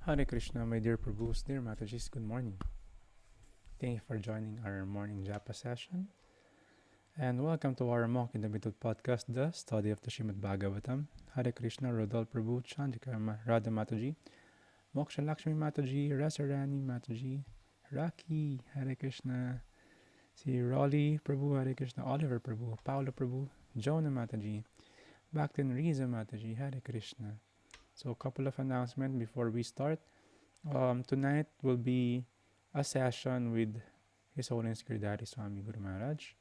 Hare Krishna, my dear Prabhus, dear Matajis, good morning. Thank you for joining our morning Japa session. And welcome to our Monk in the Middle podcast, the study of the Srimad Bhagavatam. Hare Krishna, Rodol Prabhu, Chandrika Radha Mataji, Moksha Lakshmi Mataji, Rasarani Mataji, Raki, Hare Krishna, si Rolly Prabhu, Hare Krishna, Oliver Prabhu, Paolo Prabhu, Jonah Mataji, Bhaktin Riza Mataji, Hare Krishna. So, a couple of announcements before we start. Tonight will be a session with His Holiness Giridhari Swami Guru Maharaj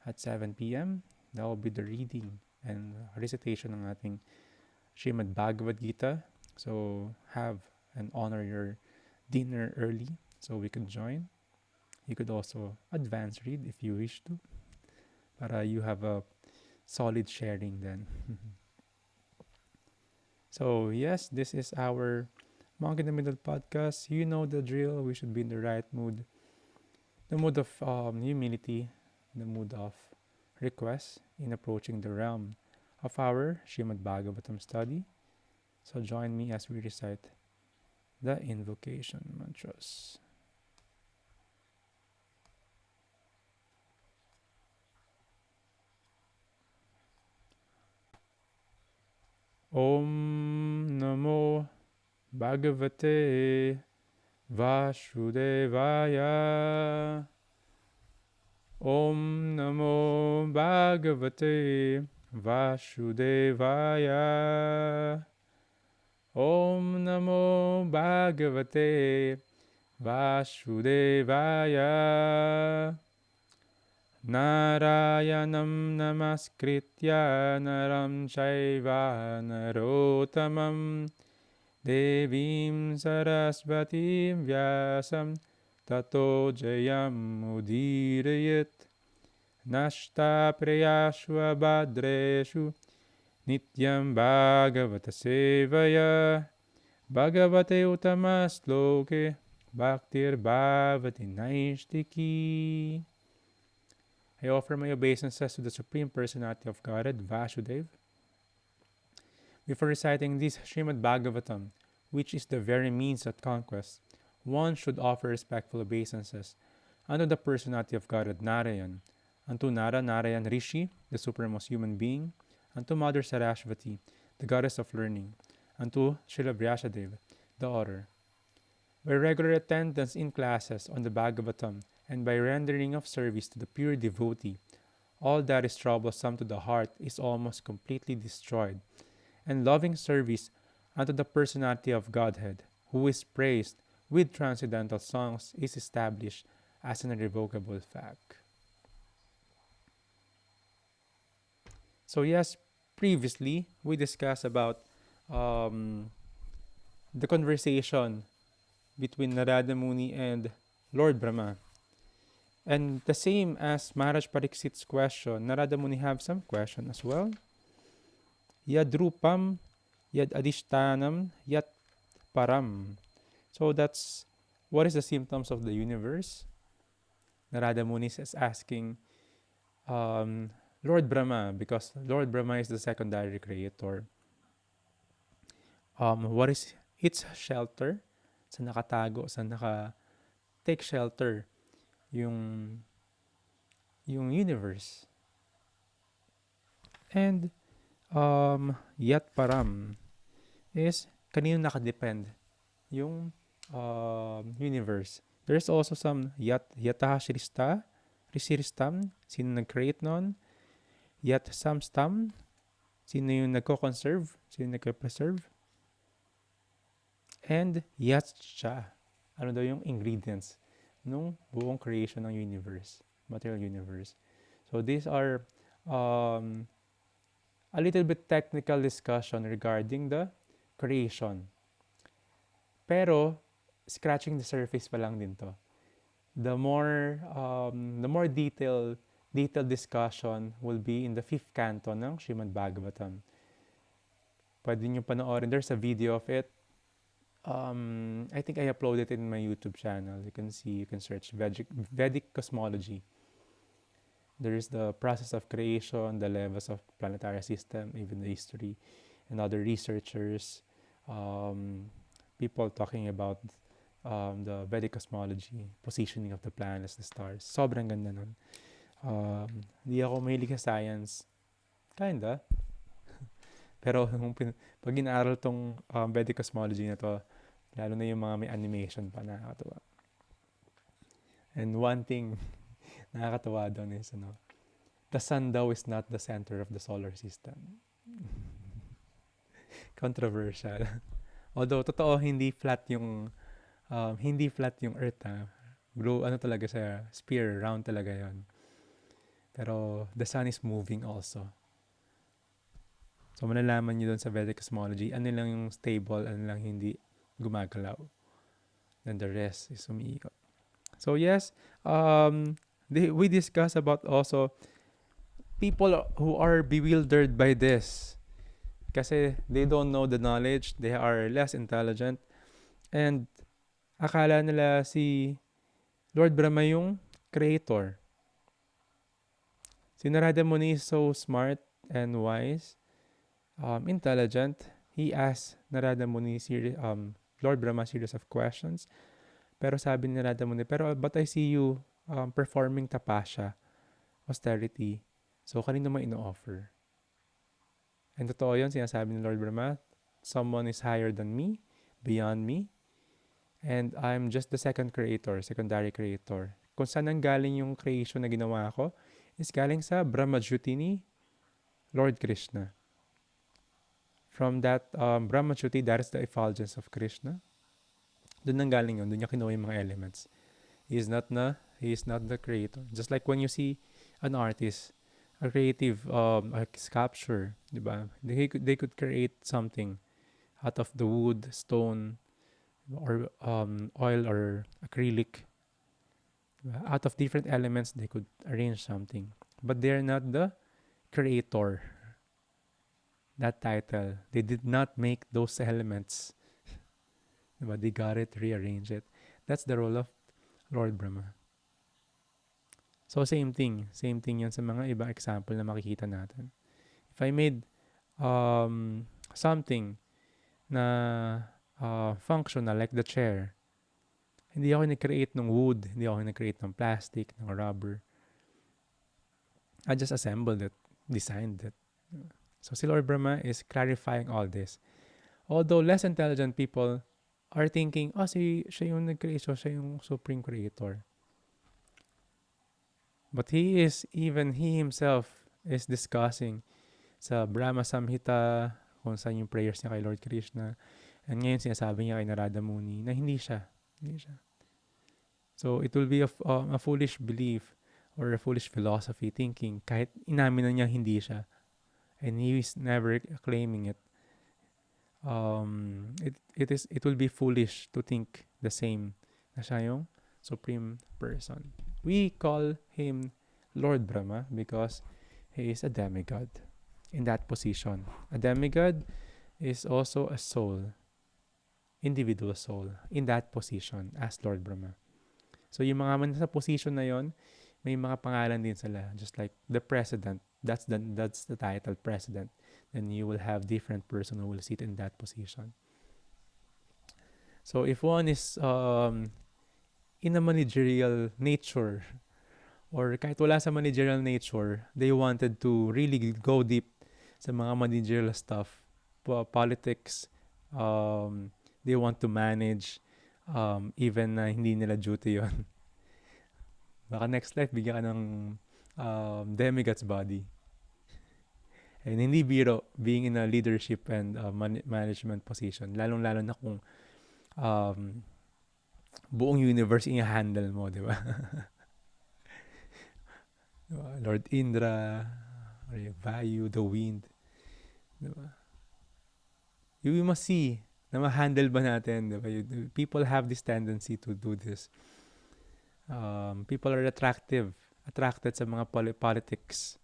at 7 p.m. That will be the reading and recitation ng ating Srimad Bhagavad Gita. So have and honor your dinner early so we can join. You could also advance read if you wish to. Para you have a solid sharing then. So yes, this is our Monk in the Middle podcast. You know the drill. We should be in the right mood. The mood of humility, the mood of request in approaching the realm of our Srimad Bhagavatam study. So join me as we recite the invocation mantras. Om Namo Bhagavate Vasudevaya. Om Namo Bhagavate Vasudevaya. Om Namo Bhagavate Vasudevaya. Narayanam Namaskritya Naram Chaiva Narotamam Devim Sarasvatim Vyasam Tato Jayam Udirayat Nashta Prayashva Bhadreshu Nityam Bhagavata Sevaya Bhagavate Utamas Loke Bhaktir Bhavati Naishtiki. I offer my obeisances to the Supreme Personality of Godhead, Vasudev. Before reciting this Srimad Bhagavatam, which is the very means of conquest, one should offer respectful obeisances unto the Personality of Godhead, Narayan, unto Narayan Rishi, the supremest human being, unto Mother Sarasvati, the goddess of learning, unto Srila Vyasadeva, the author. By regular attendance in classes on the Bhagavatam and by rendering of service to the pure devotee, all that is troublesome to the heart is almost completely destroyed, and loving service unto the Personality of Godhead, who is praised with transcendental songs, is established as an irrevocable fact. So yes, previously we discussed about the conversation between Narada Muni and Lord Brahma. And the same as Maharaj Parikshit's question, Narada Muni have some question as well. Yad rupam, yad adishtanam, yat param. So that's what is the symptoms of the universe. Narada Muni is asking Lord Brahma, because Lord Brahma is the secondary creator. What is its shelter? Sa nakatago, sa naka-take shelter yung universe. And yat param is kanino nakadepend yung universe. There's also some yataha shristam, sino nag-create nun. Yat samstam, sino yung nagko-conserve, sino nagko-preserve. And yatscha, ano daw yung ingredients nung buong creation ng universe, material universe. So these are a little bit technical discussion regarding the creation. Pero scratching the surface pa lang din to. The more detailed discussion will be in the 5th canto ng Srimad Bhagavatam. Pwede nyo panoorin. There's a video of it. I think I uploaded it in my YouTube channel. You can search Vedic cosmology. There is the process of creation, the levels of planetary system, even the history, and other researchers people talking about the Vedic cosmology, positioning of the planets, the stars. Sobrang ganda nun. Hindi ako mahilig sa science. Kinda. Pero pag inaaral tong Vedic cosmology na to, lalo na yung mga may animation pa, nakakatuwa. And one thing nakakatuwa doon is, the sun daw is not the center of the solar system. Controversial. Although, totoo, hindi flat yung Earth, ha. Talaga siya, sphere, round talaga yon. Pero, the sun is moving also. So, malalaman nyo doon sa Vedic cosmology, ano lang yung stable, ano lang hindi gumagalaw. Then the rest is umiikot. So, yes, we discuss about also people who are bewildered by this. Kasi they don't know the knowledge, they are less intelligent, and akala nila si Lord Brahma yung creator. Si Narada Muni is so smart and wise, intelligent. He asked Narada Muni, Lord Brahma, series of questions. Pero sabi ni Narada Muni, but I see you performing tapasya, austerity. So, kanino mo ino-offer? And totoo yun, sinasabi ni Lord Brahma, someone is higher than me, beyond me, and I'm just the secondary creator. Kung saan ang galing yung creation na ginawa ko, is galing sa Brahmajuti ni Lord Krishna. From that Brahmajuti, that is the effulgence of Krishna. Doon ang galing yun, doon niya kinuha yung mga elements. He is not the creator. Just like when you see an artist, a creative a sculpture, diba? They could create something out of the wood, stone, or oil or acrylic. Diba? Out of different elements, they could arrange something. But they're not the creator. That title. They did not make those elements. Diba? They got it, rearrange it. That's the role of Lord Brahma. So, same thing. Same thing yun sa mga iba example na makikita natin. If I made something na functional, like the chair, hindi ako nag-create ng wood, hindi ako nag-create ng plastic, ng rubber. I just assembled it, designed it. So, si Lord Brahma is clarifying all this. Although less intelligent people are thinking, siya yung nag-create, siya yung supreme creator. But he himself is discussing sa Brahma Samhita kung saan yung prayers niya kay Lord Krishna. And ngayon sinasabi niya kay Narada Muni na hindi siya. So it will be a foolish belief or a foolish philosophy thinking kahit inamin na niya hindi siya. And he is never claiming it. It will be foolish to think the same na siya yung supreme person. We call him Lord Brahma because he is a demigod in that position. A demigod is also a soul, individual soul, in that position as Lord Brahma. So yung mga man sa position na yon, may mga pangalan din sila. Just like the president, that's the title, president. Then you will have different person who will sit in that position. So if one is in a managerial nature, or kahit wala sa managerial nature, they wanted to really go deep sa mga managerial stuff, politics, they want to manage, even na hindi nila duty yon. Baka next life, bigyan ka ng demigod's body. And hindi biro, being in a leadership and management position, lalong-lalo na kung buong universe i-handle mo, di ba? Lord Indra, or yung Vayu, the wind, di ba? You must see na ma-handle ba natin, di ba? People have this tendency to do this. People are attracted sa mga politics.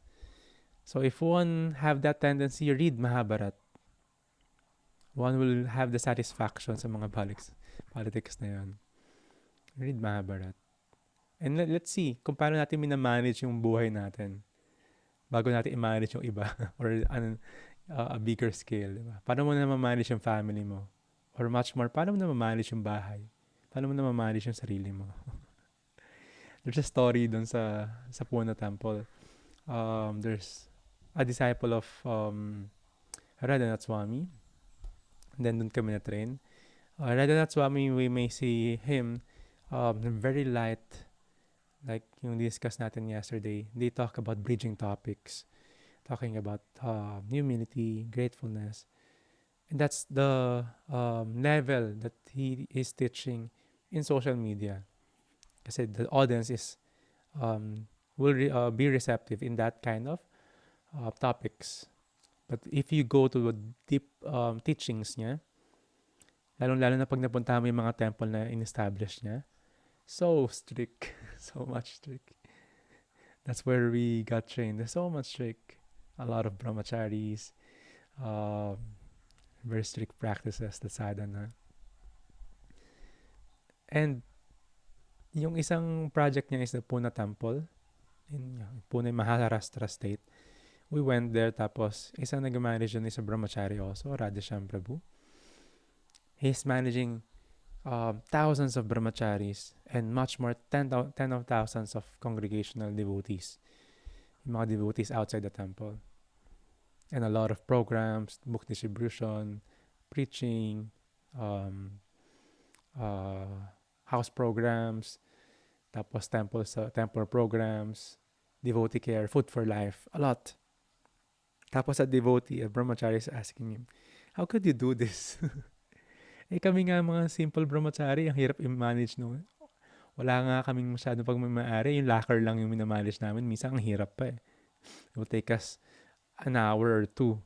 So if one have that tendency, read Mahabharat. One will have the satisfaction sa mga politics na yun. Read Mahabharat. And let's see kung paano natin minamanage yung buhay natin bago natin i-manage yung iba or a bigger scale. Diba? Paano mo na ma-manage yung family mo? Or much more, paano mo na mamanage yung bahay? Paano mo na mamanage yung sarili mo? There's a story dun sa Puna Temple. There's a disciple of Radhanath Swami. Then dun kami na-train. Radhanath Swami, we may see him very light, like yung discuss natin yesterday. They talk about bridging topics, talking about humility, gratefulness. And that's the level that he is teaching in social media. Kasi the audience is will be receptive in that kind of topics. But if you go to the deep teachings niya, lalong-lalo na pag napunta mo yung mga temple na in-establish niya, so strict. So much strict. That's where we got trained. There's so much strict. A lot of brahmacharis, very strict practices, the sadhana. And yung isang project niya is the Pune Temple in Pune, Maharashtra State. We went there, tapos isang nag-manage yun is a brahmachari also, Radheshyam Prabhu. He's managing thousands of brahmacharis and much more, 10 of thousands of congregational devotees. Yung mga devotees outside the temple. And a lot of programs, book distribution, preaching, house programs, tapos temple programs, devotee care, food for life, a lot. Tapos a devotee, a brahmachari is asking him, how could you do this? Kami nga mga simple brahmachari, ang hirap i-manage no. Wala nga kaming masyado pag may-ari, yung locker lang yung minamanage namin, minsan ang hirap pa eh. It will take us an hour or two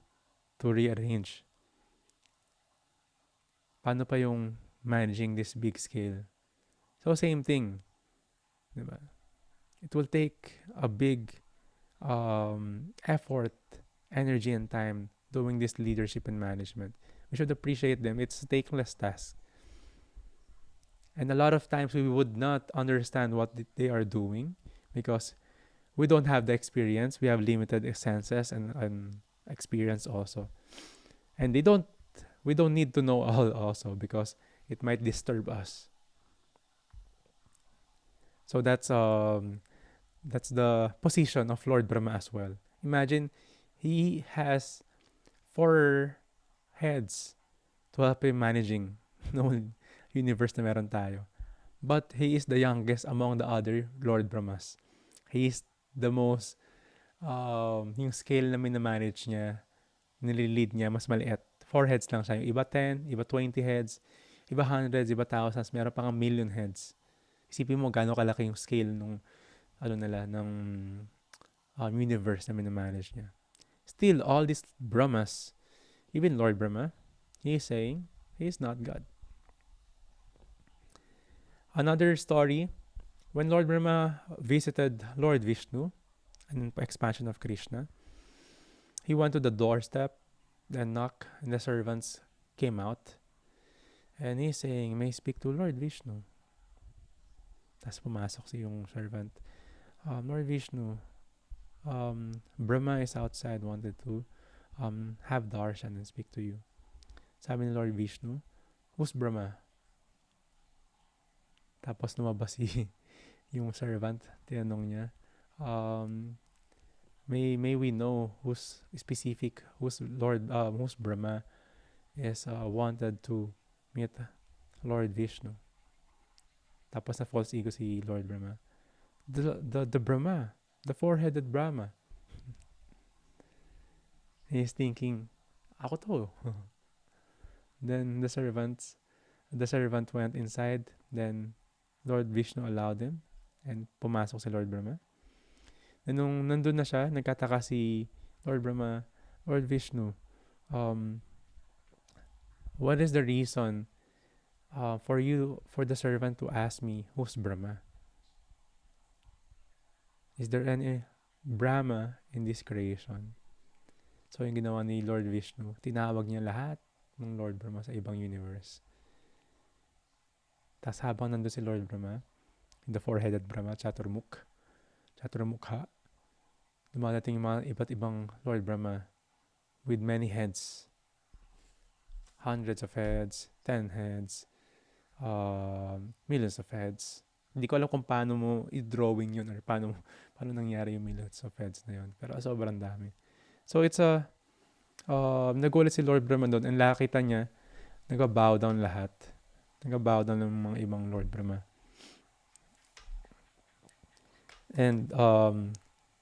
to rearrange. Paano pa yung managing this big scale? So same thing. Diba? It will take a big effort, energy, and time doing this leadership and management. We should appreciate them. It's a takeless task. And a lot of times we would not understand what they are doing because we don't have the experience. We have limited senses and experience also. And we don't need to know all also because it might disturb us. So that's the position of Lord Brahma as well. Imagine he has 4 heads to help him managing the universe na meron tayo. But he is the youngest among the other Lord Brahmas. He is the most, yung scale na minamanage niya, nililid niya, mas maliit. 4 heads lang siya. Yung iba 10, iba 20 heads, iba hundreds, iba thousands, meron pang million heads. Isipin mo gano'ng kalaki yung scale ng universe na minamanage niya. Still, all these Brahmas, even Lord Brahma, he is saying he is not God. Another story, when Lord Brahma visited Lord Vishnu, an expansion of Krishna, he went to the doorstep, then knocked, and the servants came out. And he's saying, may I speak to Lord Vishnu? Tapos pumasok si yung servant. Lord Vishnu, Brahma is outside, wanted to have darshan and speak to you. Sabi ni Lord Vishnu, who's Brahma? Tapos lumabas yung servant, tinanong niya, may we know who's Brahma is wanted to meet Lord Vishnu. Tapos na false ego si Lord Brahma. The Brahma, the 4-headed Brahma. He's thinking, ako to. Then the servant went inside. Then Lord Vishnu allowed him and pumasok si Lord Brahma. Then nung nandun na siya, nagkataka si Lord Brahma, Lord Vishnu, what is the reason for the servant to ask me who's Brahma? Is there any Brahma in this creation? So yung ginawa ni Lord Vishnu, tinawag niya lahat ng Lord Brahma sa ibang universe. Tapos habang nandun si Lord Brahma, the 4-headed Brahma, Chaturmukha, dumadating yung mga iba't ibang Lord Brahma with many heads. hundreds of heads, 10 heads, millions of heads. Hindi ko alam kung paano mo i-drawing yun or paano nangyari yung millions of heads na yun. Pero sobrang dami. So it's nagulat si Lord Brahma doon and nakita niya, nag-bow down lahat. Nag-bow down ng mga ibang Lord Brahma. And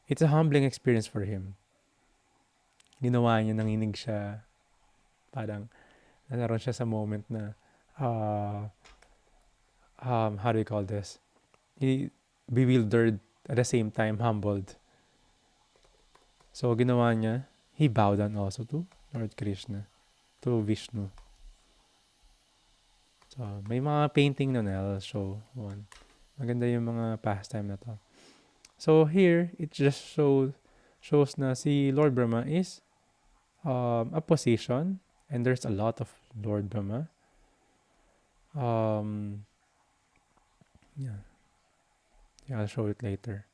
it's a humbling experience for him. Ginawa niya, nanginig siya. Parang naroon siya sa moment na how do you call this? He bewildered at the same time humbled. So ginawa niya, he bowed down also to Lord Krishna, to Vishnu. So may mga painting nun, I'll show one. Maganda yung mga pastime na to. So here, it just shows na si Lord Brahma is a position, and there's a lot of Lord Brahma. Yeah, I'll show it later.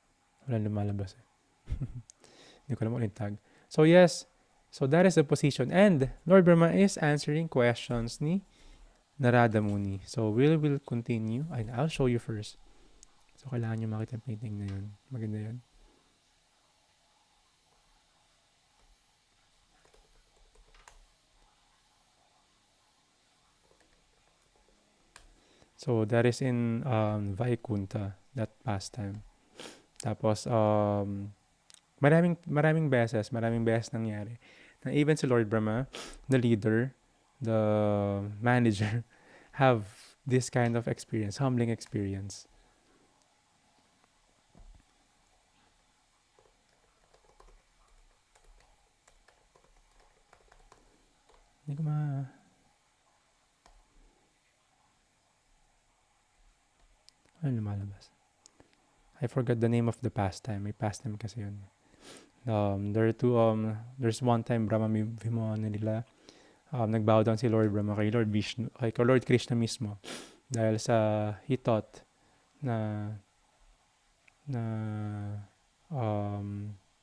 Walang lumalabas eh. Hindi ko alam ulit tag. So yes, so that is the position. And Lord Brahma is answering questions ni Narada Muni. So we will continue. I'll show you first. So kailangan nyo makita yung painting na yun. Maganda yun. So that is in Vaikunta, that pastime. Tapos maraming beses nangyari. Na even si Lord Brahma, the leader, the manager, have this kind of experience, humbling experience. Hindi ko ano lumalabas? I forgot the name of the pastime. May pastime kasi yun. There's one time Brahma Vimohan nila. Nagbow down si Lord Brahma kay Lord Vishnu, kay Lord Krishna mismo. Dahil sa he thought na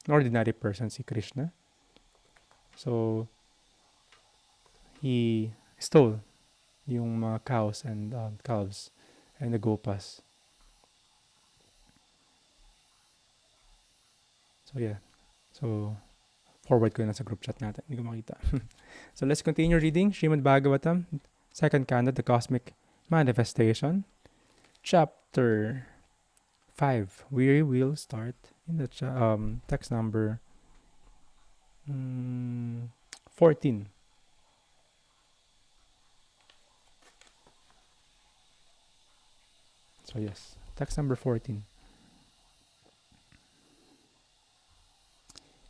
ordinary person si Krishna. So he stole yung mga cows and calves and the gopas. So yeah. So forward ko na sa group chat natin. Hindi ko makita. So let's continue reading Srimad Bhagavatam, second canto, the cosmic manifestation, chapter 5. We will start in the text number 14. So yes, text number 14.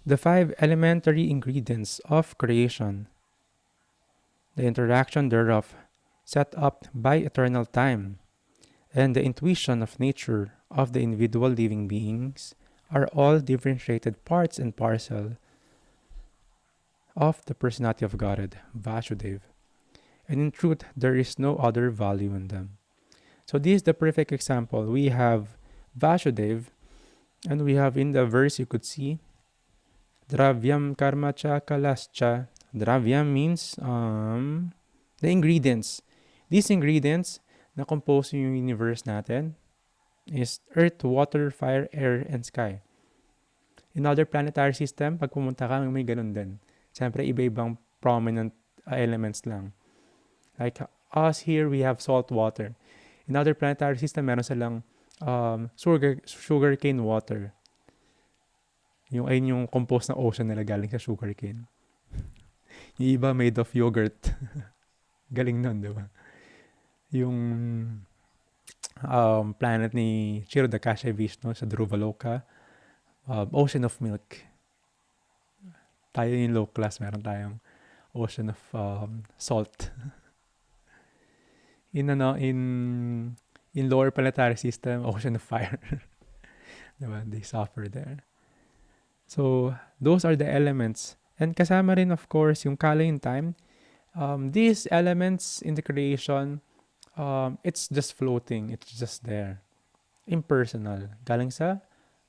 The 5 elementary ingredients of creation, the interaction thereof, set up by eternal time, and the intuition of nature of the individual living beings are all differentiated parts and parcel of the personality of Godhead, Vasudeva. And in truth, there is no other value in them. So this is the perfect example. We have Vasudeva, and we have in the verse you could see, Dravyam karma cha kalascha. Dravyam means the ingredients. These ingredients na compose yung universe natin is earth, water, fire, air, and sky. In other planetary system, pag pumunta ka, may ganun din. Siyempre, iba-ibang prominent elements lang. Like us here, we have salt water. In other planetary system, meron silang sugarcane water. Ayun yung composed na ocean nila galing sa sugarcane. Yung iba made of yogurt. Galing nun, di ba? Yung planet ni Kshirodakasha Vishnu sa Dhruvaloka, ocean of milk. Tayo yung low class, meron tayong ocean of salt. In lower planetary system, ocean of fire. Diba? They suffer there. So, those are the elements. And kasama rin, of course, yung kala in time. These elements in the creation, it's just floating. It's just there. Impersonal. Galing sa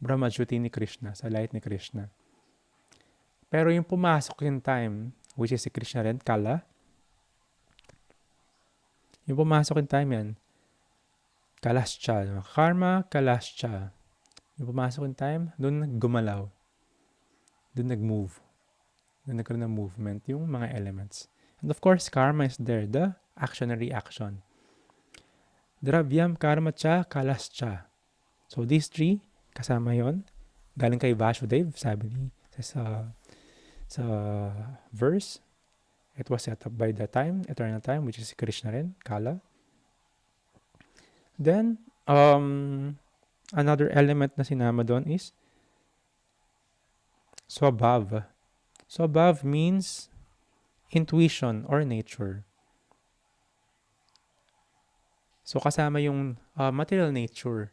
Brahmajyoti ni Krishna, sa light ni Krishna. Pero yung pumasok in time, which is si Krishna rin, kala, Yung pumasok in time yan, kalascha. Karma, kalascha. Yung pumasok in time, doon gumalaw. Doon nag-move. Doon nagkaroon ng movement yung mga elements. And of course, karma is there, the action and reaction. Dravyam, karma cha, kalascha. So these three, kasama yon. Galing kay Vasudev, sabi ni sa verse. It was set up by the time, eternal time, which is Krishna rin, Kala. Then, another element na sinama doon is Swabhav. Swabhav means intuition or nature. So, kasama yung material nature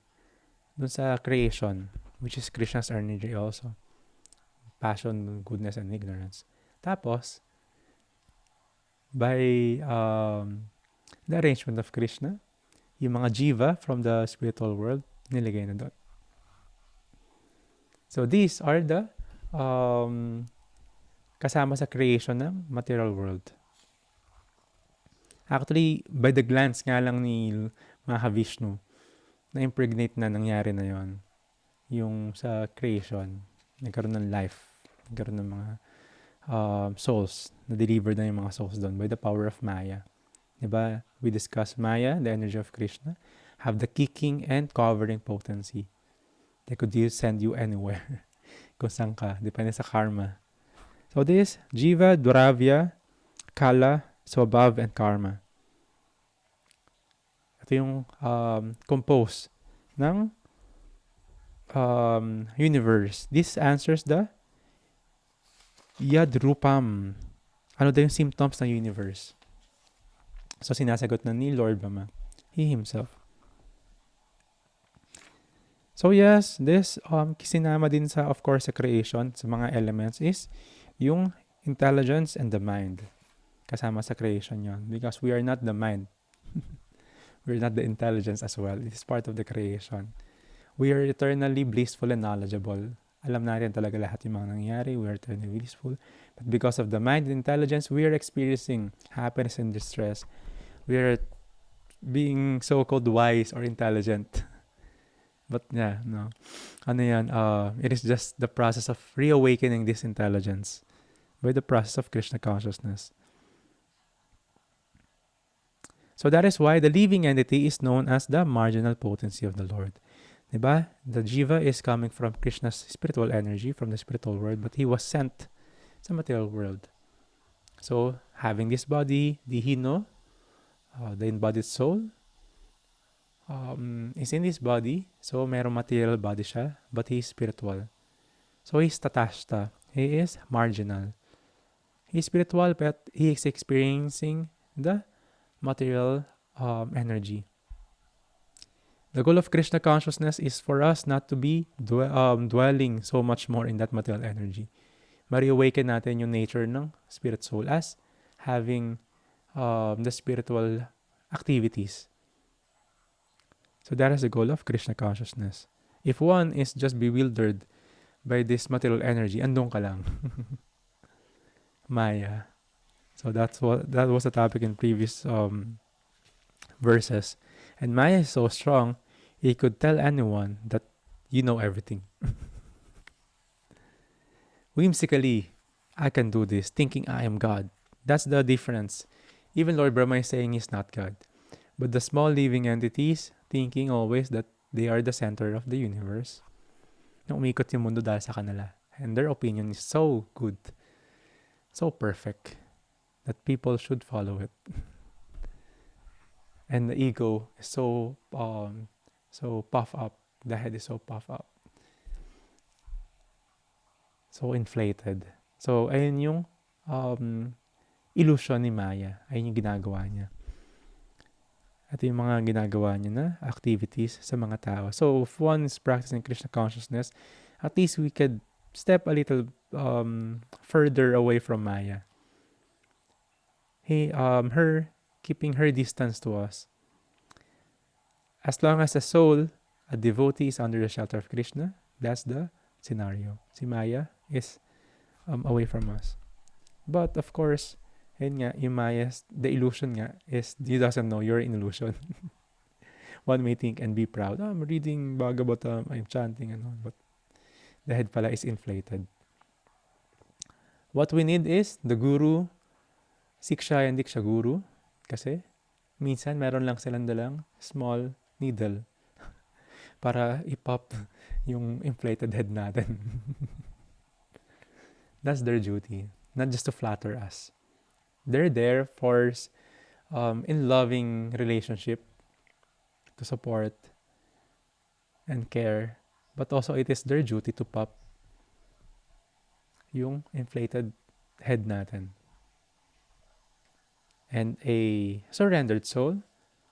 dun sa creation, which is Krishna's energy also. Passion, goodness, and ignorance. Tapos, by the arrangement of Krishna, yung mga jiva from the spiritual world, nilagay na doon. So, these are the kasama sa creation ng material world. Actually, by the glance nga lang ni Mahavishnu, na-impregnate na nangyari na yon. Yung sa creation, nagkaroon ng life, nagkaroon ng mga souls, na-deliver na yung mga souls doon by the power of Maya. Diba? We discussed Maya, the energy of Krishna, have the kicking and covering potency. They could send you anywhere. Kung saan ka, depende sa karma. So this, Jiva, Duravya, Kala, Swabhav, and Karma. Ito yung compose ng universe. This answers the Yadrupam. Ano daw yung symptoms ng universe? So, sinasagot na ni Lord Brahma. He himself. So, yes, this sinama din sa, of course, sa creation, sa mga elements is yung intelligence and the mind. Kasama sa creation yon. Because we are not the mind. We are not the intelligence as well. It is part of the creation. We are eternally blissful and knowledgeable. Alam natin talaga lahat yung mga nangyayari. We are eternally blissful. But because of the mind and intelligence, we are experiencing happiness and distress. We are being so-called wise or intelligent. But yeah, no. Ano yan? It is just the process of reawakening this intelligence by the process of Krishna consciousness. So that is why the living entity is known as the marginal potency of the Lord. Diba? The jiva is coming from Krishna's spiritual energy, from the spiritual world, but he was sent sa material world. So, having this body, the hino, the embodied soul, is in this body. So, merong material body siya, but he is spiritual. So, he is tatashta. He is marginal. He is spiritual, but he is experiencing the material energy. The goal of Krishna consciousness is for us not to be dwelling so much more in that material energy. Ma-reawaken natin yung nature ng spirit soul as having the spiritual activities. So that is the goal of Krishna consciousness. If one is just bewildered by this material energy, andun ka lang. Maya. So that was the topic in previous verses. And Maya is so strong, he could tell anyone that you know everything. Whimsically, I can do this, thinking I am God. That's the difference. Even Lord Brahma is saying he's not God. But the small living entities, thinking always that they are the center of the universe, na umikot yung mundo dahil sa kanila. And their opinion is so good, so perfect, that people should follow it. And the ego is so puffed up. The head is so puffed up. So inflated. So, ayun yung illusion ni Maya. Ayun yung ginagawa niya. At yung mga ginagawa niya na activities sa mga tao. So, if one is practicing Krishna consciousness, at least we could step a little further away from Maya. Her keeping her distance to us. As long as a soul, a devotee is under the shelter of Krishna, that's the scenario. Si Maya is away from us. But of course, And nga, the illusion nga is he doesn't know you're in illusion. One may think and be proud, I'm reading Bhagavatam, I'm chanting and all, but the head pala is inflated. What we need is the guru, siksha and diksha guru, kasi minsan meron lang silang dalang small needle para ipop yung inflated head natin. That's their duty, not just to flatter us. They're there for in loving relationship to support and care, but also it is their duty to pop yung inflated head natin. And a surrendered soul,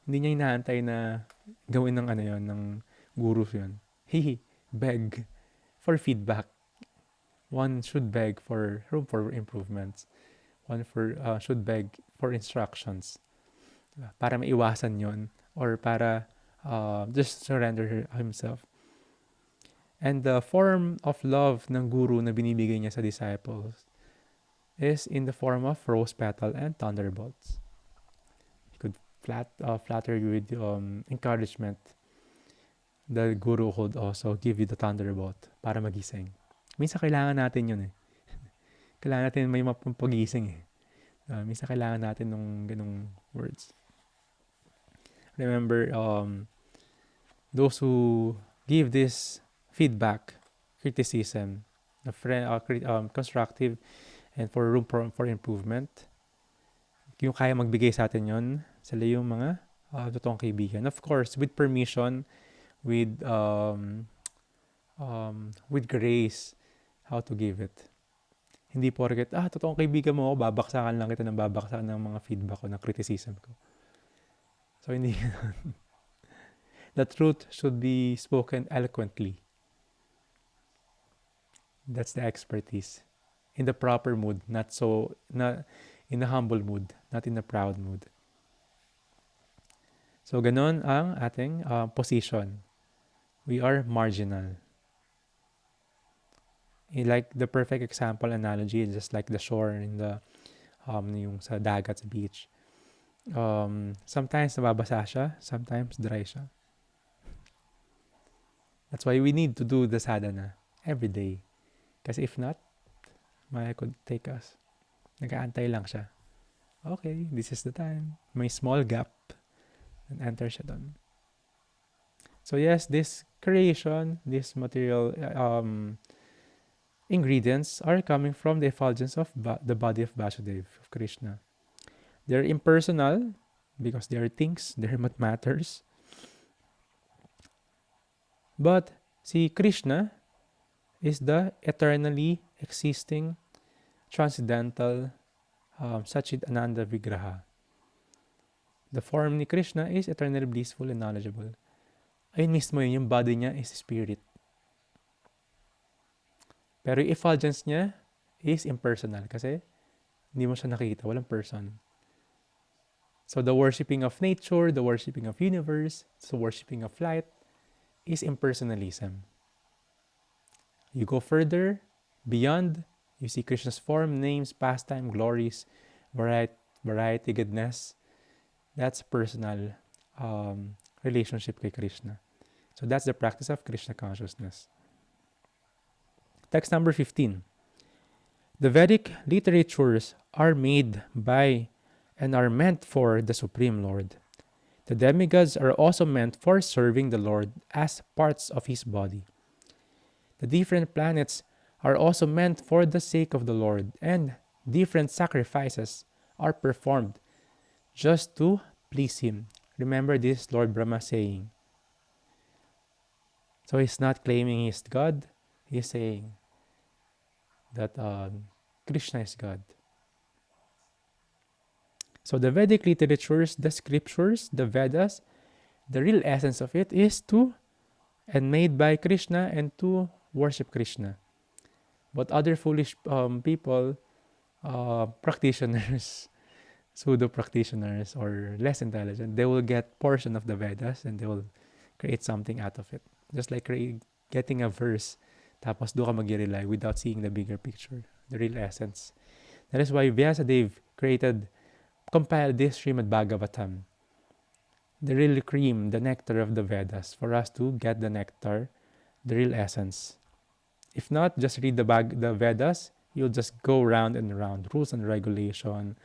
hindi niya inaantay na gawin ng ng guru yun. He beg for feedback. One should beg for room for improvements. One should beg for instructions. Para maiwasan yon or para just surrender himself. And the form of love ng guru na binibigay niya sa disciples is in the form of rose petal and thunderbolts. He could flatter you with encouragement. The guru would also give you the thunderbolt para magising. Minsan kailangan natin yun eh. Kailangan natin may mapagising eh. Minsan kailangan natin ng ganung words. Remember, those who give this feedback, criticism, constructive, and for room for improvement, yung kaya magbigay sa atin yun, sila yung mga totoong kaibigan. Of course, with permission, with grace, how to give it. Hindi porket, totoong kaibigan mo, babaksakan lang kita ng babaksakan ng mga feedback ko, ng criticism ko. So, hindi. The truth should be spoken eloquently. That's the expertise. In the proper mood, not in a humble mood, not in a proud mood. So, ganon ang ating position. We are marginal. Like the perfect example analogy is just like the shore in the yung sa dagat, sa beach. Sometimes nababasa siya, sometimes dry siya. That's why we need to do the sadhana every day. Kasi if not, Maya could take us. Nag-aantay lang siya. Okay, this is the time. May small gap. And enter siya doon. So yes, this creation, this material ingredients are coming from the effulgence of the body of Vasudeva, of Krishna. They're impersonal because they are things, they're what matters. But si Krishna is the eternally existing, transcendental, Satchit Ananda Vigraha. The form ni Krishna is eternally blissful and knowledgeable. Ayun mismo yun, yung body niya is spirit. Pero yung effulgence niya is impersonal kasi hindi mo siya nakikita, walang person. So the worshipping of nature, the worshipping of universe, the worshipping of light is impersonalism. You go further, beyond, you see Krishna's form, names, pastime, glories, variety, goodness. That's personal relationship kay Krishna. So that's the practice of Krishna consciousness. Text number 15. The Vedic literatures are made by and are meant for the Supreme Lord. The demigods are also meant for serving the Lord as parts of his body. The different planets are also meant for the sake of the Lord, and different sacrifices are performed just to please him. Remember this Lord Brahma saying. So he's not claiming he's God, he's saying that Krishna is God. So the Vedic literatures, the scriptures, the Vedas, the real essence of it is to and made by Krishna and to worship Krishna. But other foolish people, practitioners, pseudo practitioners or less intelligent, they will get portion of the Vedas and they will create something out of it. Just like getting a verse, tapos doon ka mag-rely without seeing the bigger picture, the real essence. That is why Vyasadeva compiled this Srimad Bhagavatam, the real cream, the nectar of the Vedas, for us to get the nectar, the real essence. If not, just read the Vedas, you'll just go round and round. Rules and regulation,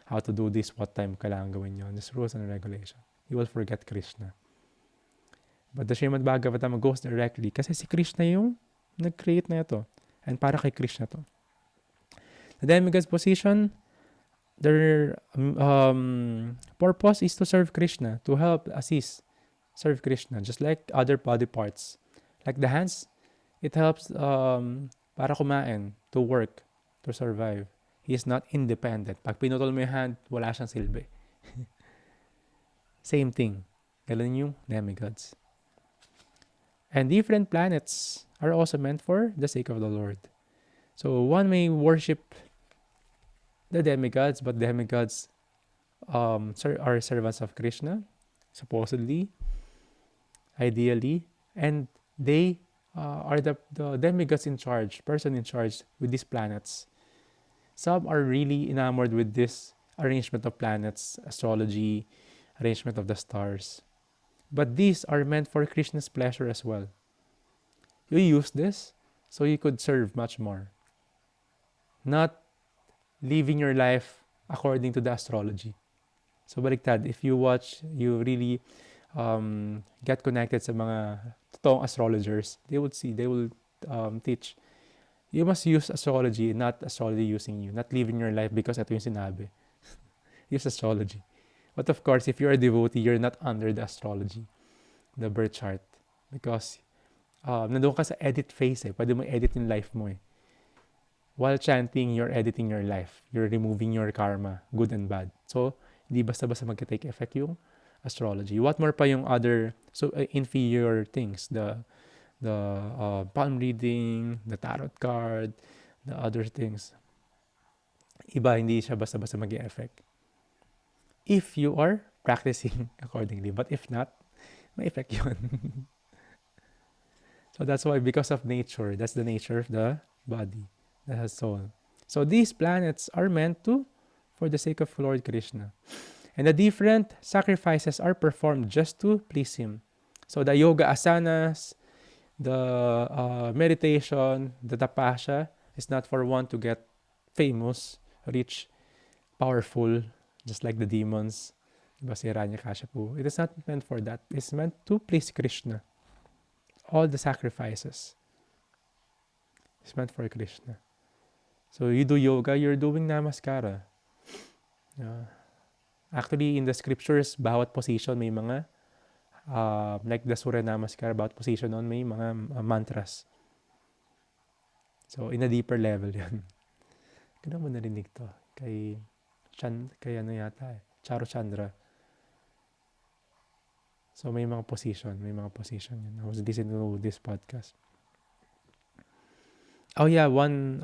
how to do this, what time kailangan gawin yun. Just rules and regulation. You will forget Krishna. But the Srimad Bhagavatam goes directly kasi si Krishna yung nag-create na ito. And para kay Krishna to. The demigod's position, their purpose is to serve Krishna, to help, assist, serve Krishna, just like other body parts. Like the hands, it helps para kumain, to work, to survive. He is not independent. Pag pinutol mo yung hand, wala siyang silbi. Same thing. Ganun yung demigods. And different planets are also meant for the sake of the Lord. So one may worship the demigods, but demigods are servants of Krishna, supposedly, ideally, and they are the demigods in charge, person in charge with these planets. Some are really enamored with this arrangement of planets, astrology, arrangement of the stars. But these are meant for Krishna's pleasure as well. You use this so you could serve much more. Not living your life according to the astrology. So baliktad, if you watch, you really get connected sa mga totoong astrologers, they will teach. You must use astrology, not astrology using you. Not living your life because ito yung sinabi. Use astrology. But of course, if you're a devotee, you're not under the astrology, the birth chart. Because nandun ka sa edit phase eh. Pwede mo edit yung life mo eh. While chanting, you're editing your life. You're removing your karma, good and bad. So, hindi basta-basta mag-take effect yung astrology. What more pa yung other inferior things, the palm reading, the tarot card, the other things. Iba, hindi siya basta-basta mag-effect. If you are practicing accordingly. But if not, may effect yun. So that's why, because of nature, that's the nature of the body that has soul. So these planets are meant for the sake of Lord Krishna. And the different sacrifices are performed just to please Him. So the yoga asanas, the meditation, the tapasya is not for one to get famous, rich, powerful, just like the demons. Diba si Hiranyakashipu? It is not meant for that. It's meant to please Krishna. All the sacrifices is meant for Krishna. So you do yoga, you're doing namaskara. Actually, in the scriptures, bawat position may mga like the Surya Namaskar, bawat position nun may mga mantras. So in a deeper level yan. Kailan mo narinig to? Kay ano yata eh, Charo Chandra. So may mga position yun. I was listening to this podcast. Oh yeah, one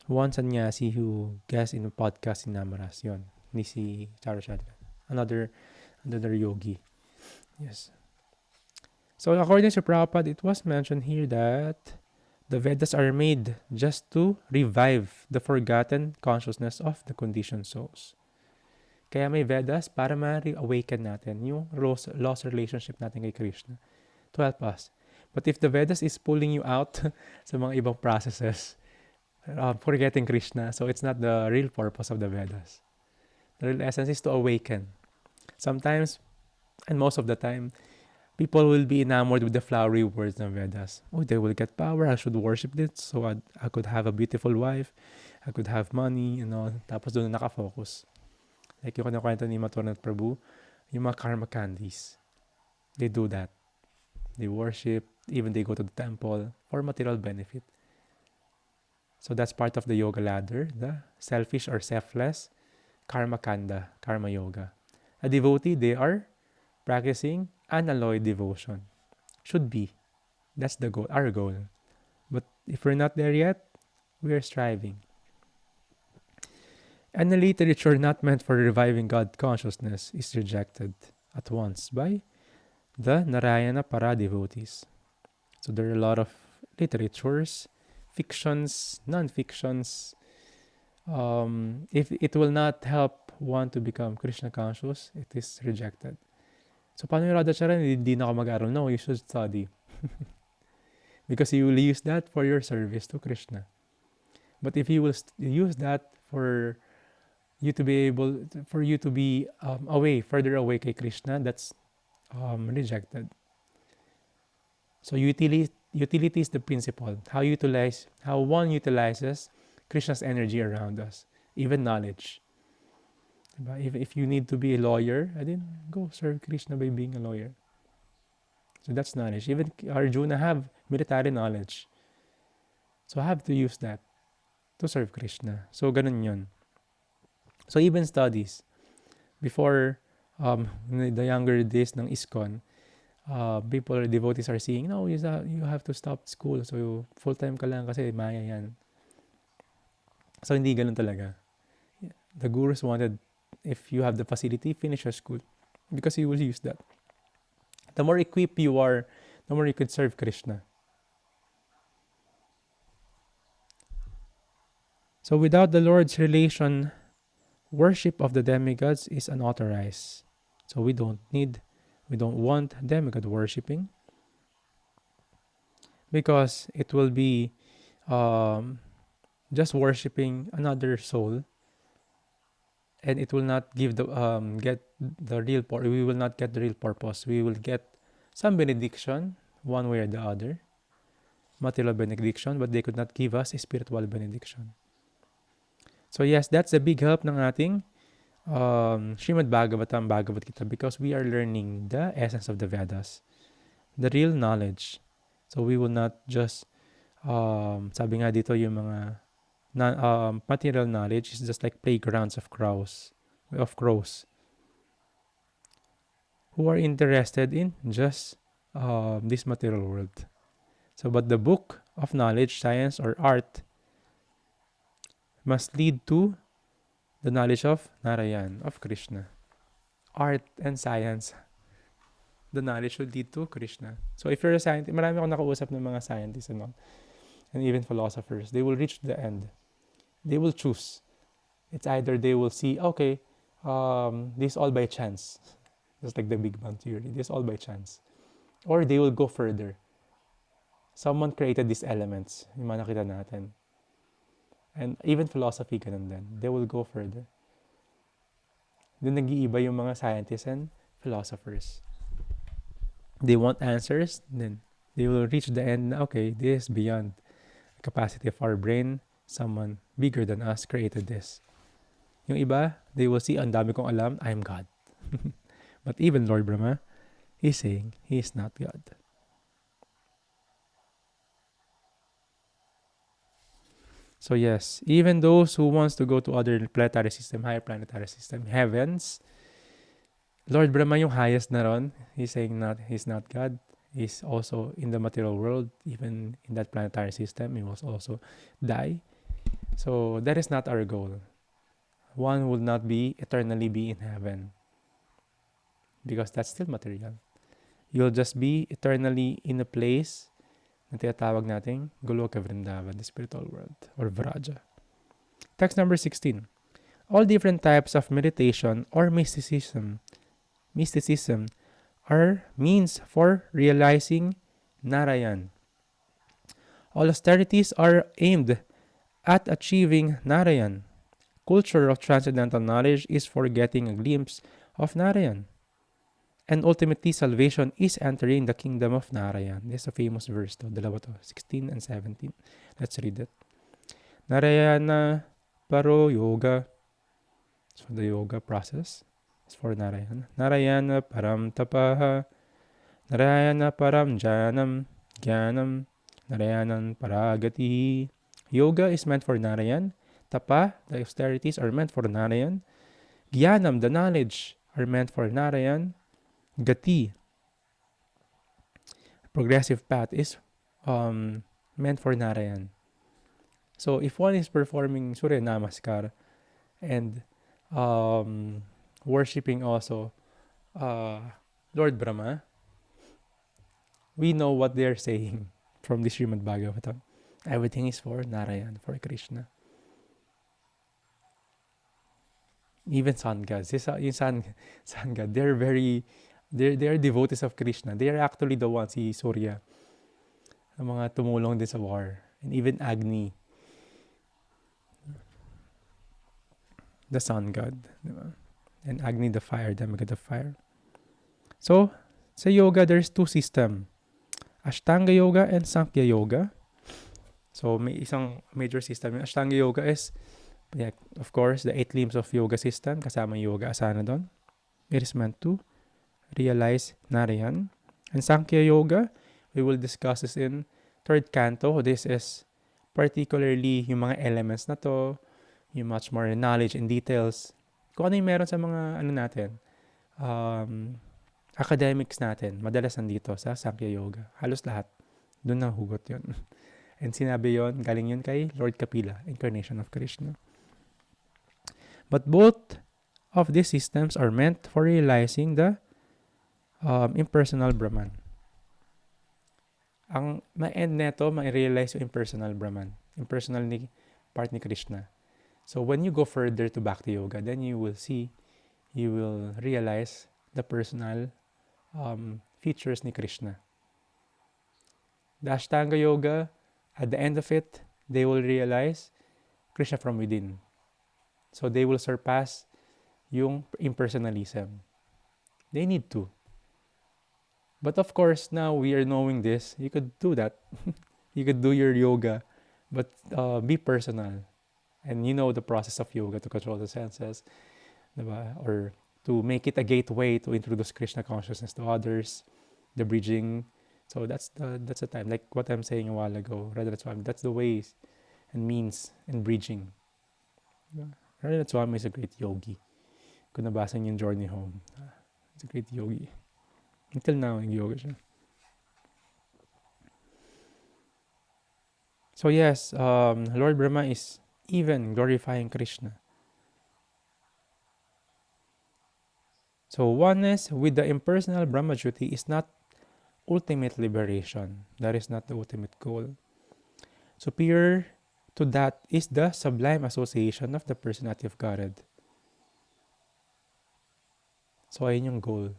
sannyasi who guest in a podcast in Namaras, yun. Ni si Charo Chandra. Another yogi. Yes. So according to Prabhupada, it was mentioned here that the Vedas are made just to revive the forgotten consciousness of the conditioned souls. Kaya may Vedas para ma-reawaken natin yung lost relationship natin kay Krishna to help us. But if the Vedas is pulling you out sa mga ibang processes, forgetting Krishna, so it's not the real purpose of the Vedas. The real essence is to awaken. Sometimes, and most of the time, people will be enamored with the flowery words ng Vedas. Oh, they will get power. I should worship this so I could have a beautiful wife. I could have money, Tapos doon na nakafocus. Like yung kinakwento ni Maturnat Prabhu, yung mga karma candies. They do that. They worship, even they go to the temple for material benefit. So that's part of the yoga ladder, the selfish or selfless karma kanda, karma yoga. A devotee, they are practicing unalloyed devotion. Should be. That's the goal, our goal. But if we're not there yet, we are striving. And the literature not meant for reviving God consciousness is rejected at once by the Narayana para devotees. So there are a lot of literatures, fictions, non-fictions, If it will not help one to become Krishna conscious, it is rejected. So, paano yung Radhacharan? Hindi na ako mag-aral. No, you should study. Because you will use that for your service to Krishna. But if you will use that for you to be able, for you to be away, further away kay Krishna, that's rejected. So utility is the principle. How one utilizes Krishna's energy around us, even knowledge. Diba? If you need to be a lawyer, then go serve Krishna by being a lawyer. So that's knowledge. Even Arjuna have military knowledge. So I have to use that to serve Krishna. So ganun yun. So even studies. Before the younger days ng ISKCON, people, devotees are saying, no, you have to stop school. So full-time ka lang kasi maya yan. So hindi ganun talaga. The gurus wanted, if you have the facility, finish your school. Because you will use that. The more equipped you are, the more you could serve Krishna. So without the Lord's relation, worship of the demigods is unauthorized. So we don't want demigod worshipping, because it will be just worshipping another soul, and it will not give the get the real we will not get the real purpose. We will get some benediction one way or the other, material benediction, but they could not give us a spiritual benediction. So yes, that's a big help ng ating Srimad Bhagavatam, Bhagavad Gita, because we are learning the essence of the Vedas, the real knowledge. So we will not just sabi nga dito, yung mga material knowledge is just like playgrounds of crows who are interested in just this material world. So but the book of knowledge, science, or art must lead to the knowledge of Narayan, of Krishna. Art and science, the knowledge should lead to Krishna. So if you're a scientist, marami akong nakausap ng mga scientists and even philosophers, they will reach the end. They will choose. It's either they will see, okay, this all by chance, just like the Big Bang Theory, this all by chance. Or they will go further. Someone created these elements, yung mga nakita natin. And even philosophy, ganun din. They will go further. Then nag-iiba yung mga scientists and philosophers. They want answers, then they will reach the end, okay, this is beyond the capacity of our brain. Someone bigger than us created this. Yung iba, they will see, ang dami kong alam, I'm God. But even Lord Brahma, he's saying he is not God. So yes, even those who wants to go to other planetary system, higher planetary system, heavens, Lord Brahma yung highest na ron. He's saying he's not God. He's also in the material world, even in that planetary system, he will also die. So that is not our goal. One will not eternally be in heaven, because that's still material. You'll just be eternally in a place na tinatawag nating Goloka Vrindavan, the spiritual world, or Vraja. Text number 16. All different types of meditation or mysticism are means for realizing Narayan. All austerities are aimed at achieving Narayan. Culture of transcendental knowledge is for getting a glimpse of Narayan. And ultimately, salvation is entering the kingdom of Narayan. This is a famous verse to. Dalawa to. 16 and 17. Let's read it. Narayana Paro Yoga. So the yoga process is for Narayana. Narayana Param Tapaha. Narayana Param Janam. Jnanam. Narayanan Paragati. Yoga is meant for Narayan. Tapa, the austerities, are meant for Narayan. Jnanam, the knowledge, are meant for Narayan. Gati, progressive path, is meant for Narayan. So if one is performing Surya Namaskar and worshipping also Lord Brahma, we know what they are saying from the Srimad Bhagavatam. Everything is for Narayan, for Krishna. Even sun gods. Yung sun god, they're devotees of Krishna. They are actually the ones, si Surya, ang mga tumulong din sa war. And even Agni, the sun god. Diba? And Agni, the fire, demigod of fire. So, sa yoga, there's two system. Ashtanga Yoga and Sankhya Yoga. So, may isang major system. Yung Ashtanga Yoga is, yeah, of course, the 8 limbs of yoga system. Kasama yung yoga asana doon. It is meant to realize Narayan. And Sankhya Yoga, we will discuss this in third canto. This is particularly yung mga elements na to, yung much more knowledge and details. Kung ano yung meron sa mga ano natin, academics natin, madalas nandito sa Sankhya Yoga. Halos lahat. Doon na hugot yun. And sinabi yon, galing yun kay Lord Kapila, incarnation of Krishna. But both of these systems are meant for realizing the impersonal Brahman. Ang ma-end neto, ma-realize yung impersonal Brahman. Impersonal ni part ni Krishna. So when you go further to Bhakti Yoga, then you will realize the personal features ni Krishna. The Ashtanga Yoga, at the end of it, they will realize Krishna from within. So they will surpass yung impersonalism. They need to. But of course, now we are knowing this, you could do that. You could do your yoga, but be personal. And you know the process of yoga to control the senses, diba? Or to make it a gateway to introduce Krishna consciousness to others, the bridging. So that's the time, like what I'm saying a while ago. Radha that's the ways and means in bridging. Radha is a great yogi. Kung nabasa niyo yung Journey Home, it's a great yogi. Until now, yung yoga siya. So yes, Lord Brahma is even glorifying Krishna. So oneness with the impersonal Brahma Jyoti is not ultimate liberation. That is not the ultimate goal. Superior to that is the sublime association of the personality of Godhead. So ayun yung goal.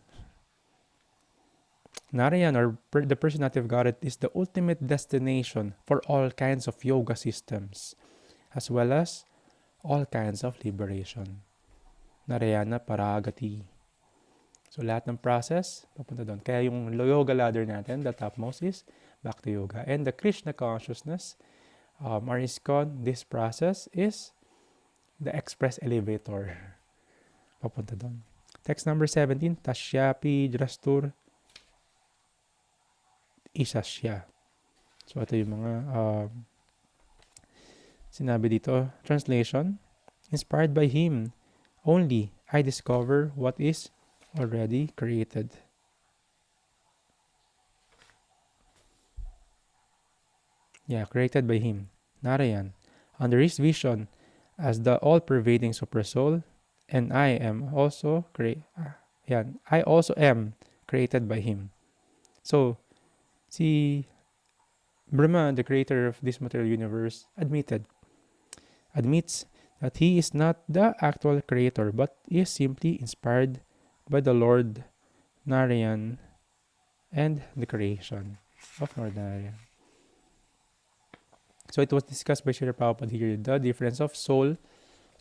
Narayan, or the personality of Godhead, is the ultimate destination for all kinds of yoga systems, as well as all kinds of liberation. Narayana Paragati. So lahat ng process, papunta doon. Kaya yung yoga ladder natin, the topmost is Bhakti Yoga. And the Krishna consciousness, or ISKCON, this process is the express elevator. Papunta doon. Text number 17, Tashyapi Drastur Isasya. So ito yung mga sinabi dito. Translation, inspired by him only, I discover what is already created. Yeah, created by him, Narayan, under his vision as the all-pervading supersoul, and I am also I also am created by him. So, si Brahma, the creator of this material universe, admits that he is not the actual creator, but is simply inspired by the Lord Narayan and the creation of Lord Narayan. So it was discussed by Srila Prabhupada here, the difference of soul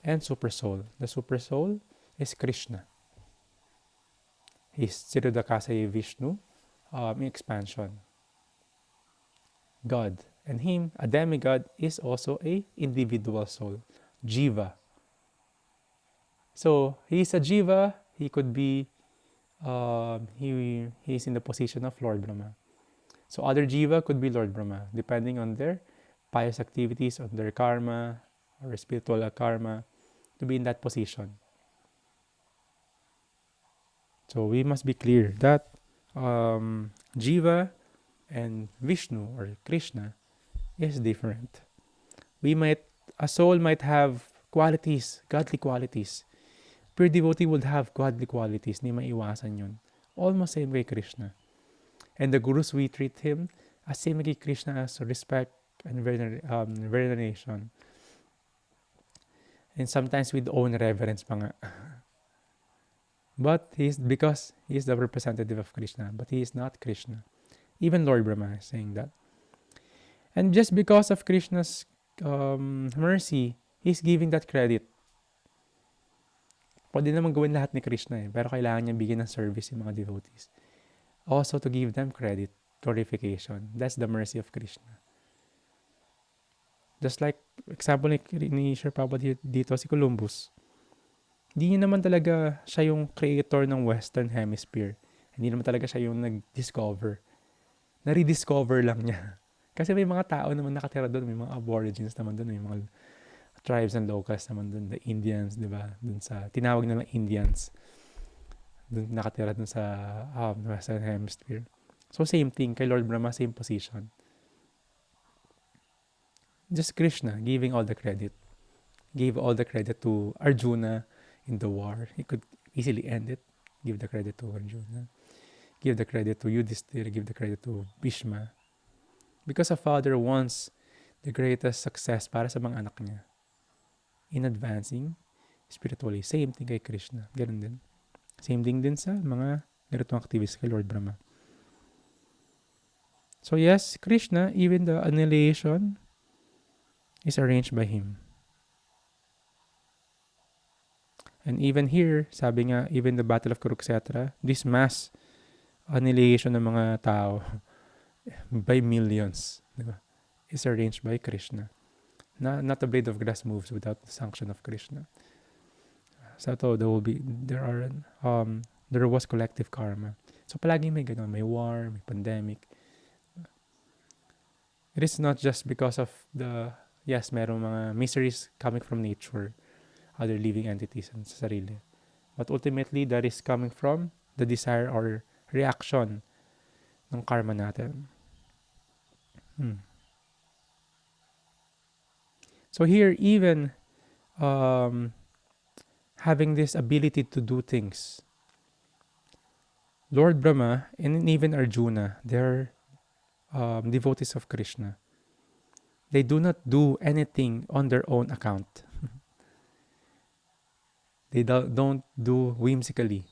and supersoul. The supersoul is Krishna. He's Tsirodakasaya Vishnu in expansion. God. And him, a demigod, is also a individual soul, Jiva. So he's a Jiva. He could be, he's in the position of Lord Brahma. So other Jiva could be Lord Brahma, depending on their pious activities, on their karma, or spiritual karma, to be in that position. So we must be clear that Jiva and Vishnu or Krishna is different. A soul might have qualities, godly qualities. Pure devotee would have godly qualities, ni maiwasan yun. Almost same way Krishna. And the gurus, we treat him as same way Krishna, as respect and veneration. And sometimes with own reverence pa nga. But because he's the representative of Krishna, but he is not Krishna. Even Lord Brahma is saying that. And just because of Krishna's mercy, he's giving that credit. Pwede naman gawin lahat ni Krishna pero kailangan niya bigyan ng service yung mga devotees. Also to give them credit, glorification. That's the mercy of Krishna. Just like, example ni Sri Prabhupada dito, si Columbus. Hindi niya naman talaga siya yung creator ng Western Hemisphere. Hindi naman talaga siya yung nag-discover. Na-rediscover lang niya. Kasi may mga tao naman nakatira doon, may mga aborigines naman doon, may mga tribes and locals naman doon, the Indians, di ba? Doon sa, tinawag na Indians. Doon nakatira doon sa Western Hemisphere. So same thing, kay Lord Brahma, same position. Just Krishna giving all the credit. Gave all the credit to Arjuna in the war. He could easily end it. Give the credit to Arjuna. Give the credit to Yudhishthira. Give the credit to Bhishma. Because a father wants the greatest success para sa mga anak niya. In advancing spiritually. Same thing kay Krishna. Ganun din. Same thing din sa mga ganitong activities kay Lord Brahma. So yes, Krishna, even the annihilation is arranged by him. And even here, sabi nga, even the Battle of Kurukshetra, this mass annihilation ng mga tao by millions, diba, is arranged by Krishna. Not a blade of grass moves without the sanction of Krishna. So there was collective karma. So palagi may ganun, may war, may pandemic. It is not just because of merong mga miseries coming from nature, other living entities and sa sarili. But ultimately, that is coming from the desire or reaction ng karma natin. So here, even having this ability to do things, Lord Brahma and even Arjuna, they're devotees of Krishna. They do not do anything on their own account. They don't do whimsically.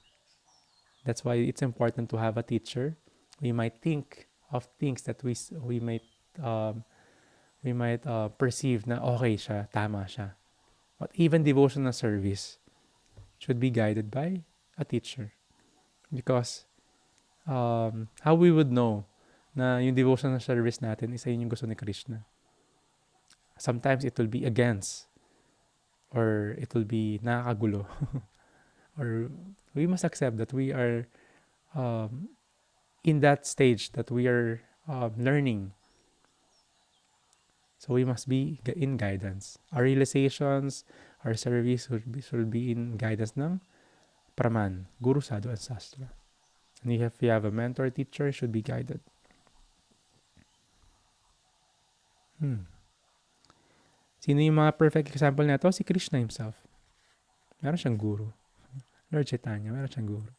That's why it's important to have a teacher. We might think of things that we might perceive na okay siya, tama siya. But even devotional service should be guided by a teacher. Because how we would know na yung devotional service natin isa yun yung gusto ni Krishna. Sometimes it will be against, or it will be nakakagulo. Or we must accept that we are in that stage that we are learning. So we must be in guidance. Our realizations, our service should be in guidance ng Praman, Guru, Sadhu, and Sastra. And if you have a mentor, teacher, should be guided. Sino yung mga perfect example na ito? Si Krishna himself. Meron siyang guru. Lord Chaitanya, meron siyang guru.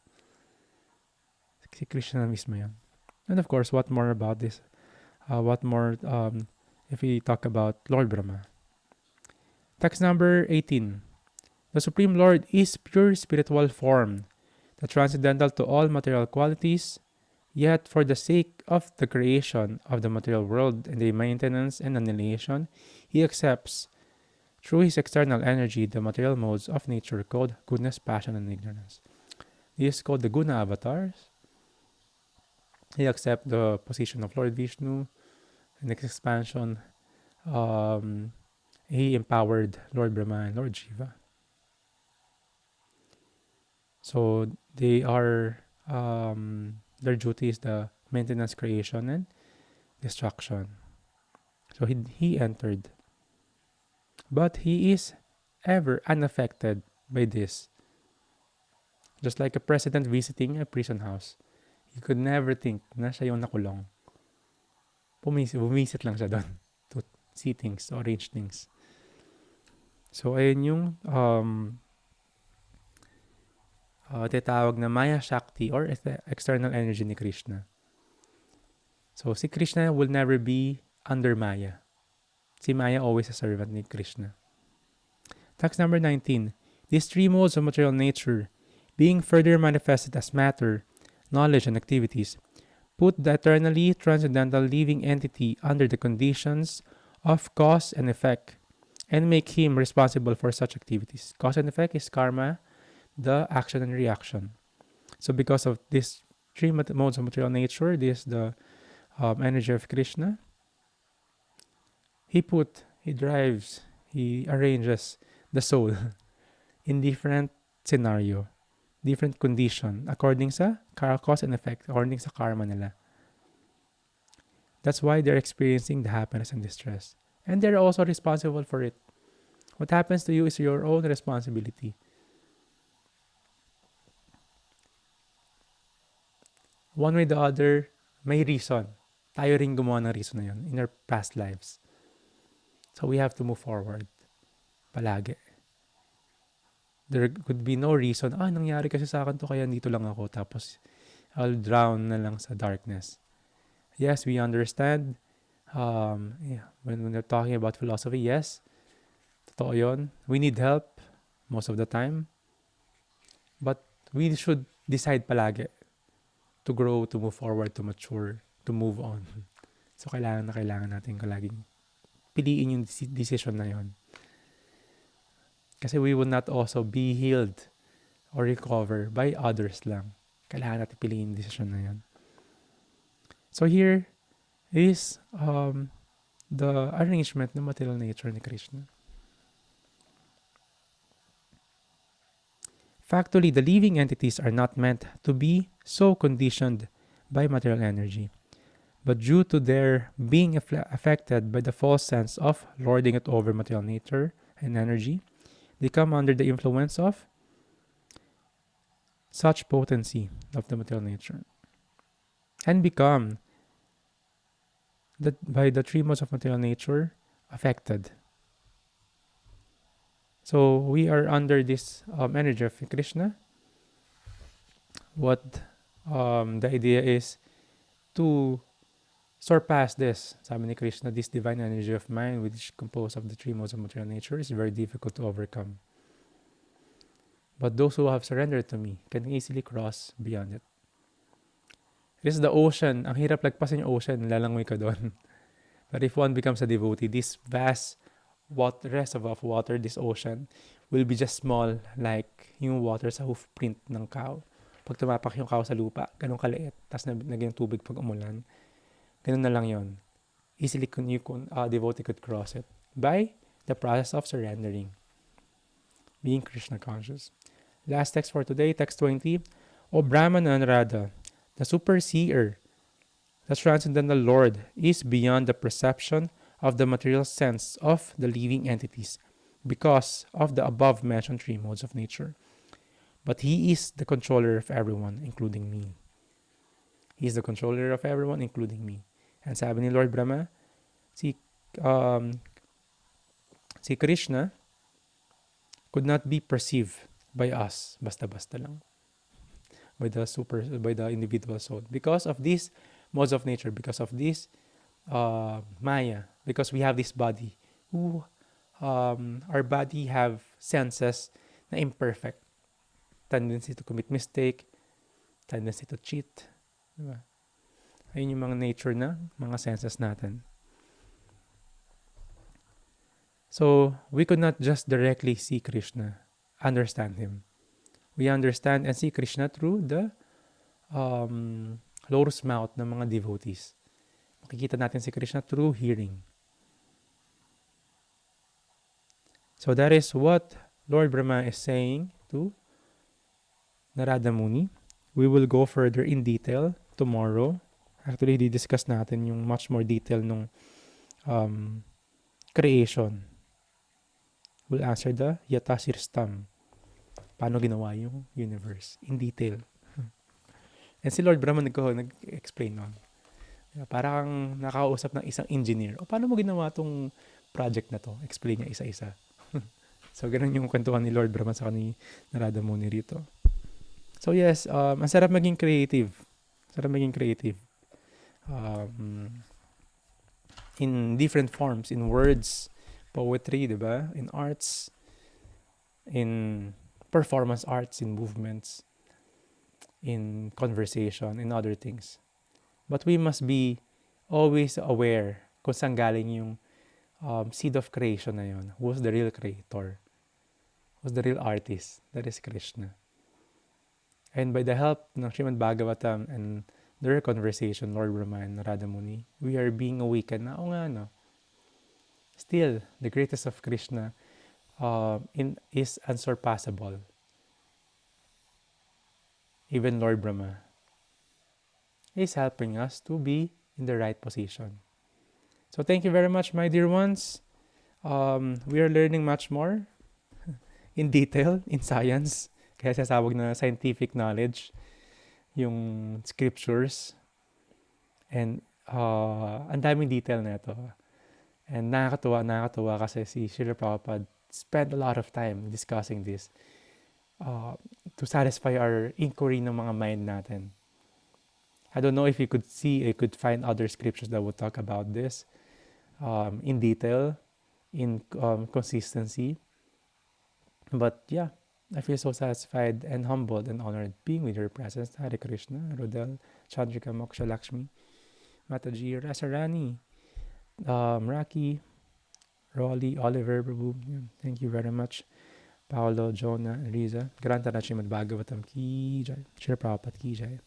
Si Krishna mismo yan. And of course, what more about this? If we talk about Lord Brahma. Text number 18. The Supreme Lord is pure spiritual form, the transcendental to all material qualities, yet for the sake of the creation of the material world and the maintenance and annihilation, he accepts through his external energy the material modes of nature called goodness, passion, and ignorance. This is called the Guna avatars. He accepts the position of Lord Vishnu. In next expansion, he empowered Lord Brahma and Lord Shiva. So they are their duty is the maintenance, creation, and destruction. So he entered. But he is ever unaffected by this. Just like a president visiting a prison house. You could never think na siya yung nakulong. Bumisit lang siya doon to see things, to arrange things. So ayun yung tinatawag na Maya Shakti or external energy ni Krishna. So si Krishna will never be under Maya. Si Maya always a servant ni Krishna. Text number 19. These three modes of material nature, being further manifested as matter, knowledge, and activities, put the eternally transcendental living entity under the conditions of cause and effect and make him responsible for such activities. Cause and effect is karma, the action and reaction. So because of these three modes of material nature, this the energy of Krishna, he drives, he arranges the soul in different scenario, different condition, according sa cause and effect, according sa karma nila. That's why they're experiencing the happiness and distress. And they're also responsible for it. What happens to you is your own responsibility. One way or the other, may reason. Tayo rin gumawa ng reason na yun in our past lives. So we have to move forward. Palagi. There could be no reason, nangyari kasi sa akin to kaya dito lang ako tapos I'll drown na lang sa darkness. Yes, we understand. When we're talking about philosophy, yes, totoo yun. We need help most of the time. But we should decide palagi to grow, to move forward, to mature, to move on. So kailangan natin laging piliin yung decision na yun. Kasi we will not also be healed or recover by others lang. Kailangan natin piliin yung decision na yun. So here is the arrangement ng material nature ni Krishna. Factually, the living entities are not meant to be so conditioned by material energy, but due to their being affected by the false sense of lording it over material nature and energy, they come under the influence of such potency of the material nature and become, by the three modes of material nature, affected. So we are under this energy of Krishna. What the idea is to surpass this. Sabi ni Krishna, this divine energy of mine, which is composed of the three modes of material nature, is very difficult to overcome. But those who have surrendered to me can easily cross beyond it. This is the ocean. Ang hirap lagpasin yung ocean, lalangoy ka doon. But if one becomes a devotee, this vast reservoir of water, this ocean, will be just small, like yung water sa hoof print ng cow. Pag tumapak yung cow sa lupa, ganun kaliit, tapos naging tubig pag umulan, ganun na lang yun. Easily devotee could cross it by the process of surrendering, being Krishna conscious. Last text for today, text 20. O Brahmana and Radha, the superseer, the transcendental Lord, is beyond the perception of the material sense of the living entities because of the above-mentioned three modes of nature. But He is the controller of everyone, including me. He is the controller of everyone, including me. And sabi ni Lord Brahma, si Krishna could not be perceived by us, basta-basta lang, by the individual soul, because of these modes of nature, because of this Maya, because we have this body, our body have senses na imperfect, tendency to commit mistake, tendency to cheat, diba? Ayun yung mga nature na mga senses natin. So we could not just directly see Krishna, understand Him. We understand and see Krishna through the lotus mouth ng mga devotees. Makikita natin si Krishna through hearing. So that is what Lord Brahma is saying to Narada Muni. We will go further in detail tomorrow. Actually, di-discuss natin yung much more detail nung creation. We'll answer the Yata Sirstam. Paano ginawa yung universe in detail. And si Lord Brahma nag-explain nun. Parang nakausap ng isang engineer. Paano mo ginawa tong project na to? Explain niya isa-isa. So, ganun yung kwentuhan ni Lord Brahma sa ni Narada Muni rito. So, yes, ang sarap maging creative. In different forms, in words, poetry, diba? In arts, in performance arts, in movements, in conversation, in other things. But we must be always aware kung saan galing yung seed of creation na yun. Who's the real creator? Who's the real artist? That is Krishna. And by the help ng Srimad Bhagavatam and their conversation, Lord Brahma and Narada Muni, we are being awakened na, nga, no? Still, the greatest of Krishna is unsurpassable. Even Lord Brahma is helping us to be in the right position. So thank you very much, my dear ones. We are learning much more in detail, in science. Kaya sasawag na scientific knowledge, yung scriptures. And ang daming detail na ito. And nakakatuwa kasi si Srila Prabhupada spent a lot of time discussing this to satisfy our inquiry ng mga mind natin. I don't know if you could find other scriptures that would talk about this in detail, in consistency. But yeah, I feel so satisfied and humbled and honored being with your presence. Hare Krishna, Rodel, Chandrika, Moksha Lakshmi, Mataji, Rasarani, Raki, Rolly, Oliver, Prabhu. Thank you very much. Paolo, Jonah, Riza. Granta na Srimad Bhagavatam ki jai. Srila Prabhupada ki jai.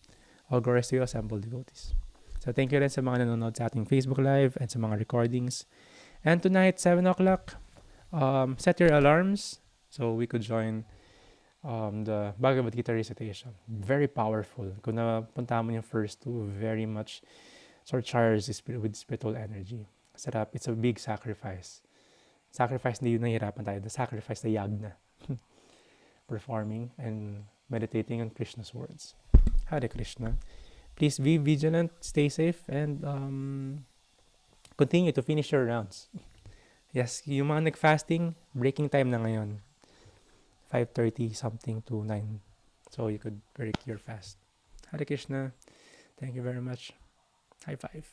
All glories to you, assembled devotees. So thank you rin sa mga nanonood sa ating Facebook Live and sa mga recordings. And tonight, 7 o'clock, set your alarms so we could join the Bhagavad Gita recitation. Very powerful. Kung napunta mo yung first two, very much sort of charged with spiritual energy. Sarap. It's a big sacrifice. Sacrifice, hindi yun nahihirapan tayo. The sacrifice, the yagna. Performing and meditating on Krishna's words. Hare Krishna. Please be vigilant, stay safe, and continue to finish your rounds. Yes, yung mga nag-fasting, breaking time na ngayon. 5:30 something to 9. So you could break your fast. Hare Krishna. Thank you very much. High five.